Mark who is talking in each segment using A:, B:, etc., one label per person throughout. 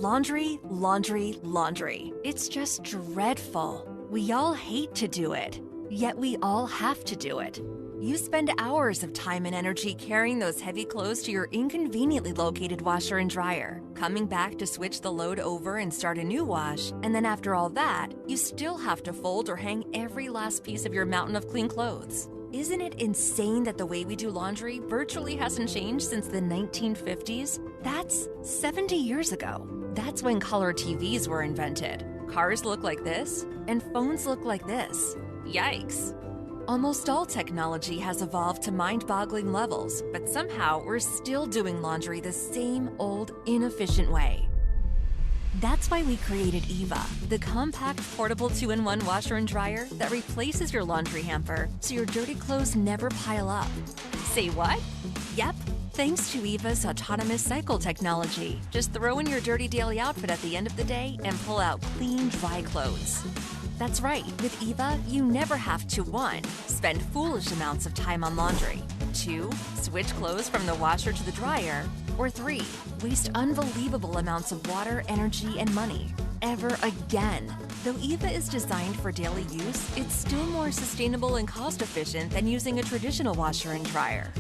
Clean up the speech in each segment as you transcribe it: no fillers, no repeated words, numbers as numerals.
A: Laundry, laundry, laundry. It's just dreadful. We all hate to do it, yet we all have to do it. You spend hours of time and energy carrying those heavy clothes to your inconveniently located washer and dryer, coming back to switch the load over and start a new wash, and then after all that, you still have to fold or hang every last piece of your mountain of clean clothes. Isn't it insane that the way we do laundry virtually hasn't changed since the 1950s? That's 70 years ago. That's when color TVs were invented. Cars look like this, and phones look like this. Yikes! Almost all technology has evolved to mind-boggling levels, but somehow we're still doing laundry the same old, inefficient way. That's why we created Eeva, the compact, portable 2-in-1 washer and dryer that replaces your laundry hamper so your dirty clothes never pile up. Say what? Yep, thanks to Eeva's autonomous cycle technology. Just throw in your dirty daily outfit at the end of the day and pull out clean, dry clothes. That's right, with Eeva, you never have to 1. Spend foolish amounts of time on laundry, 2. Switch clothes from the washer to the dryer, or 3. Waste unbelievable amounts of water, energy, and money. Ever again. Though Eeva is designed for daily use, it's still more sustainable and cost-efficient than using a traditional washer and dryer.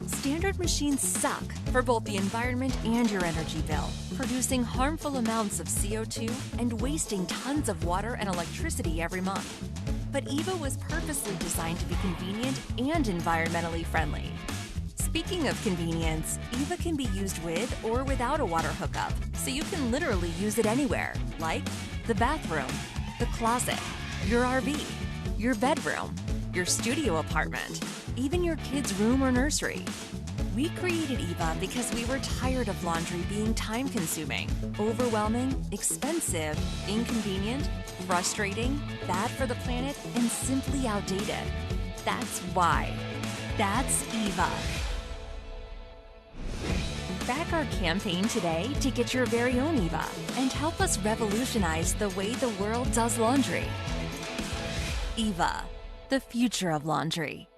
A: Standard machines suck for both the environment and your energy bill, producing harmful amounts of CO2 and wasting tons of water and electricity every month. But Eeva was purposely designed to be convenient and environmentally friendly. Speaking of convenience, Eeva can be used with or without a water hookup, so you can literally use it anywhere, like the bathroom, the closet, your RV, your bedroom, your studio apartment, even your kid's room or nursery. We created Eeva because we were tired of laundry being time-consuming, overwhelming, expensive, inconvenient, frustrating, bad for the planet, and simply outdated. That's why. That's Eeva. Back our campaign today to get your very own Eeva and help us revolutionize the way the world does laundry. Eeva, the future of laundry.